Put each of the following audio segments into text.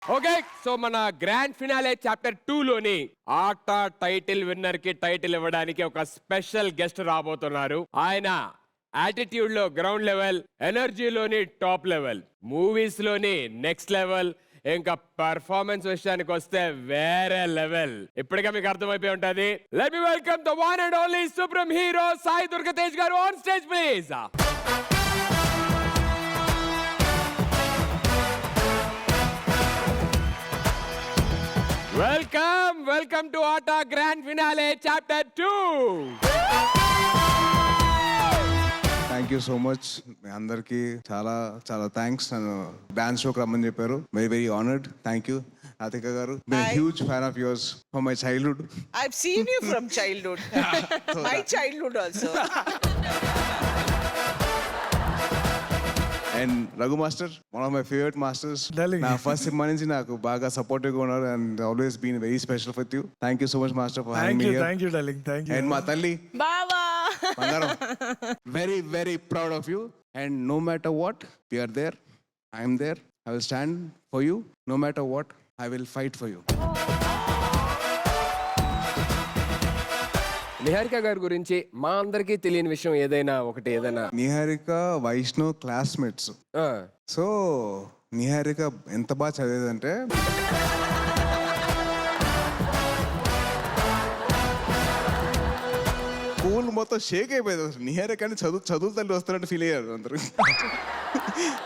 Okay, so మన grand finale chapter 2 లోని ఆట టైటిల్ విన్నర్ కి టైటిల్ ఇవ్వడానికి ఒక స్పెషల్ గెస్ట్ రాబోతున్నారు. ఆయన యాటిట్యూడ్ లో గ్రౌండ్ లెవెల్, ఎనర్జీలోని టాప్ లెవెల్, మూవీస్ లోని నెక్స్ట్ లెవెల్, ఇంకా పర్ఫార్మెన్స్ విషయానికి వస్తే వేరే లెవెల్. ఇప్పటికే మీకు అర్థమైపోయి ఉంటది. Let me welcome the one and only supreme hero Sai Durga Tej గారు on stage please. Welcome to ATA grand finale chapter 2. Thank you so much. మీ అందరికి చాలా చాలా థ్యాంక్స్. నన్ను డాన్స్ షోకి రమ్మని చెప్పారు. Very honoured. Thank you Radhika గారు. Huge fan of yours from my childhood. I've seen you from childhood. My childhood also. And Raghu master, one of my favourite masters. నా ఫస్ట్ సినిమా నుంచి నాకు బాగా సపోర్టివ్ గా ఉన్నారు and always been very special for you. Thank you so much master for having me here. Thank you darling, thank you. And మా తల్లి Baba. బంగారం, very very proud of you. And no matter what we are there, I'm there. I will stand for you. No matter what I will fight for you. Niharika గారి గురించి మా అందరికీ తెలియని విషయం ఏదైనా నిహారిక వైష్ణవ్ క్లాస్మేట్స్. సో నిహారిక ఎంత బాగా చదివేదంటే స్కూల్ మొత్తం షేక్ అయిపోయేది. నిహారిక అని చదువు తల్లి వస్తున్నట్టు ఫీల్ అయ్యారు అందరూ.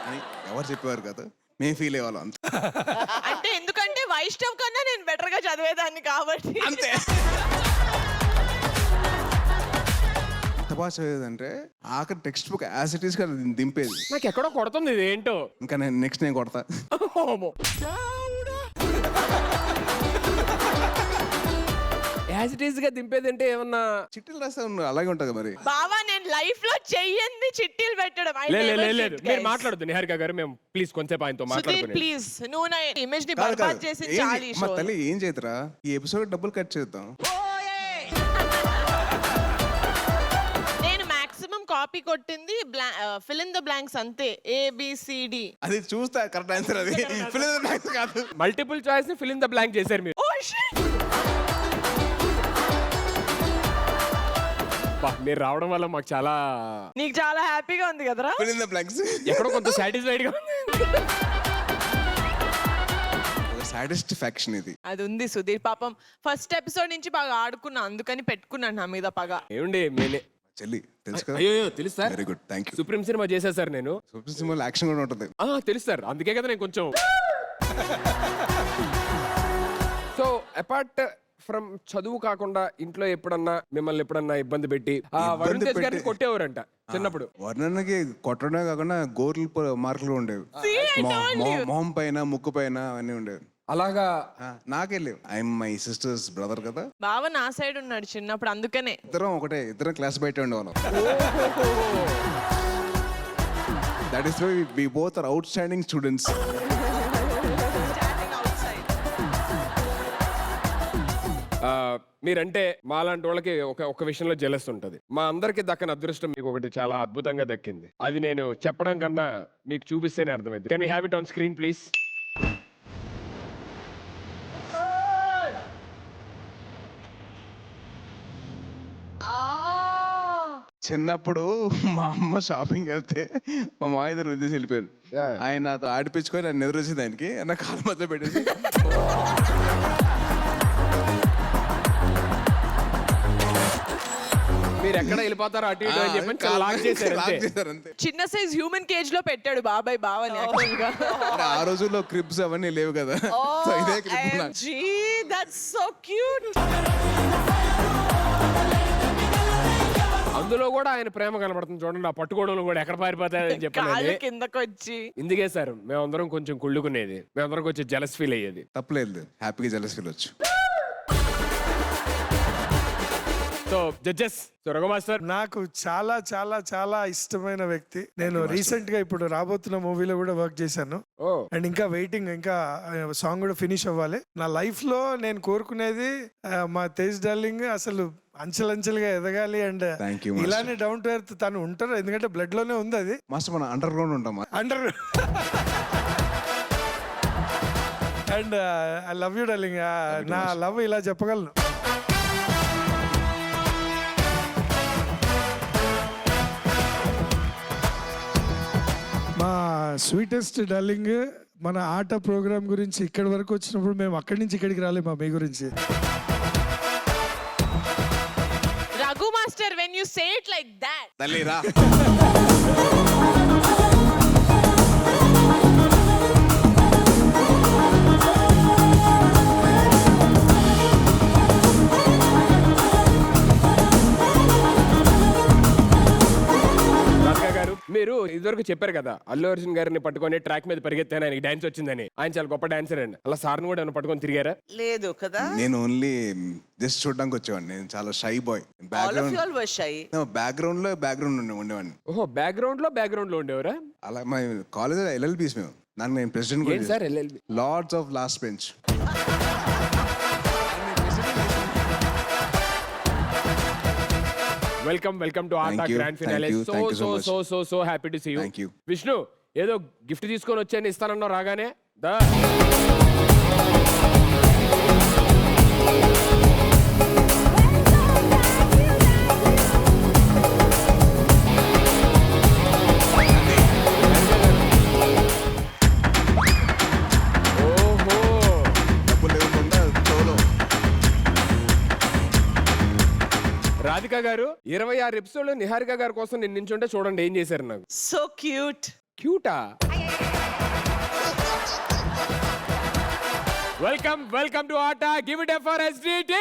అని ఎవరు చెప్పేవారు కదా, మేము ఫీల్ అయ్యేవాళ్ళం అంత. అంటే ఎందుకంటే వైష్ణవ్ కన్నా నేను బెటర్ గా చదివేదాన్ని కాబట్టి. అంతే. ఎంత బాగా చదివేదంటే ఆఖరి text book as it is గా దింపేది. నాకు ఎక్కడో కొడుతుంది ఇది ఏంటో. ఇంకా నేను నెక్స్ట్ నేను కొడతా. యాజ్ ఇట్ ఈస్ గా దింపేది అంటే ఏమన్నా చిట్టీలు రాస్తా అలాగే ఉంటుంది మరి. బావా నేను లైఫ్ లో చెయ్యంది చిట్టీలు పెట్టడం. లేదు మీరు మాట్లాడదు నిహారిక గారు. మేము ప్లీజ్ కొంచెం ఆయనతో మాట్లాడుకునే. ప్లీజ్ నువ్వు నా ఇమేజ్ ని కాదు, బర్బాద్ కాదు. చేసి ఏం చాలు. మా తల్లి ఏం చేతురా, ఈ ఎపిసోడ్ డబ్బులు కట్ చేద్దాం. నేను మాక్సిమం కాపీ కొట్టింది ఫిల్ ఇన్ ద బ్లాంక్స్ అంతే. ABCD. అది చూస్తా కరెక్ట్ ఆన్సర్. అది fill in the blanks కాదు. మల్టిపుల్ చాయిస్ ని ఫిల్ ఇన్ ద బ్లాంక్ చేశారు మీరు. Oh shit. మీరు రావడం వల్ల మాకు చాలా నీకు చాలా హ్యాపీగా ఉంది కదరా. fill in the blanks. ఎక్కడో కొంత సాటిస్ఫైడ్ గా ఉంది. సాటిస్ఫాక్షన్ ఇది. అది ఉంది సుధీర్. పాపం ఫస్ట్ ఎపిసోడ్ నుంచి బాగా ఆడుకున్నా, అందుకని పెట్టుకున్నాను నా మీద పగ. ఏమండి చెల్లి తెలుసు కదా. అయ్యో తెలుసు sir. Very good, thank you. Supreme cinema చేశాను సార్ నేను. సూపర్ సినిమాలో యాక్షన్ కూడా ఉంటుంది. తెలుసు సార్, అందుకే కదా నేను కొంచెం. సో అపార్ట్ ఫ్రమ్ చదువు కాకుండా ఇంట్లో మిమ్మల్ని ఎప్పుడన్నా ఇబ్బంది పెట్టి వరుణ్ తేజ్ గారిని కొట్టేవారంట చిన్నప్పుడు. వర్ణనకి కొట్టడమే కాకుండా గోర్లు మార్కులు ఉండేవి. మొహం పైన ముక్కు పైన అవన్నీ ఉండేవి. అలాగా నాకే లేవు. ఐఎమ్ మై సిస్టర్స్ బ్రదర్ కదా. బావ నా సైడ్ ఉన్నాడు చిన్నప్పుడు, అందుకనే. ఇద్దరం క్లాస్ బయట ఉండేవాళ్ళం. That is why we both are outstanding students. మీరంటే మాలాంటి వాళ్ళకి ఒక విషయంలో జెలస్ ఉంటది. మా అందరికి దక్కని అదృష్టం మీకు ఒకటి చాలా అద్భుతంగా దక్కింది. అది నేను చెప్పడం కన్నా మీకు చూపిస్తేనే అర్థమైంది. Can we have it on screen please? చిన్నప్పుడు మా అమ్మ షాపింగ్ వెళ్తే మా మా ఇద్దరు వదిలేసి వెళ్ళిపోయారు. ఆయన నాతో ఆడిపించుకొని నన్ను ఎదురొచ్చింది. ఆయనకి నా కాలు మధ్య పెట్టేసి మీరు ఎక్కడ వెళ్ళిపోతారో అటు ఇటు అని చెప్పి లాక్ చేశారు అంతే. చిన్న సైజ్ హ్యూమన్ కేజ్ లో పెట్టాడు బాబాయ్ బావని. ఆ రోజుల్లో క్రిప్స్ అవన్నీ లేవు కదా. సో ఇదే క్రిప్ నాకు. That's so cute. అందులో కూడా ఆయన ప్రేమ కనబడుతుంది చూడండి. ఆ పట్టుకోవడంలో కూడా ఎక్కడ పారిపోతాయని చెప్పాలి. కిందకు వచ్చి ఇందుకే సార్ మేమందరం కొంచెం కుళ్ళుకునేది, మేమందరం కొంచెం జలస్ ఫీల్ అయ్యేది. తప్పలేదు, హ్యాపీగా జలస్ ఫీల్ వచ్చు. సో జడ్జెస్, రఘు మాస్టర్ నాకు చాలా చాలా చాలా ఇష్టమైన వ్యక్తి. నేను రీసెంట్ గా ఇప్పుడు రాబోతున్న మూవీలో కూడా వర్క్ చేశాను. అండ్ ఇంకా వెయిటింగ్, ఇంకా సాంగ్ కూడా ఫినిష్ అవ్వాలి. నా లైఫ్ లో నేను కోరుకునేది మా తేజ్ డార్లింగ్ అసలు అంచెలంచెలుగా ఎదగాలి. అండ్ ఇలానే డౌన్ టు ఎర్త్ తను ఉంటారు, ఎందుకంటే బ్లడ్ లోనే ఉంది అది. మాస్టర్ మనం అండర్ గ్రౌండ్ ఉంటాం. And I love you darling. నా లవ్ ఇలా చెప్పగలను. మా స్వీటెస్ట్ డార్లింగ్ మన ఆట ప్రోగ్రామ్ గురించి ఇక్కడి వరకు వచ్చినప్పుడు మేము అక్కడి నుంచి ఇక్కడికి రాలేము మా మీ గురించి. Raghu Master, when you say it like that. తల్లి రా. రాధికా గారు, మీరు ఇదివరకు చెప్పారు కదా అల్లు అర్జున్ గారిని పట్టుకొని ట్రాక్ మీద పరిగెత్తాను, ఆయనకి డాన్స్ వచ్చిందని. ఆయన చాలా గొప్ప డాన్సర్ అండి. అలా సార్ని కూడా ఏమైనా పట్టుకొని తిరిగారా? లేదు కదా. నేను ఓన్లీ జస్ట్ చూడడానికి వచ్చేవాడిని. నేను చాలా shy boy. All of you all were shy. Background ఉండేవాడిని. ఓహో, బ్యాక్గ్రౌండ్ లో ఉండేవరా? అలా మా కాలేజ్ ఎల్ఎల్బీస్ మేము. దానికి నేను ప్రెసిడెంట్ ఏంటి sir LLB? Lords of last bench. Welcome to ATA Thank you, grand finale. thank you, thank you so much. So happy to see you. Thank you. Vishnu, ఏదో గిఫ్ట్ తీసుకొని వచ్చాను ఇస్తానన్నావు రాగానే. దా. ఓహో, డబ్బులు లేకుండా solo. రాధిక గారు 26 ఎపిసోడ్లో నిహారిక గారి కోసం నేను నించుంటే చూడండి ఏం చేశారు నాకు. So cute. క్యూటా? Welcome to ATA. Give it a for SDT.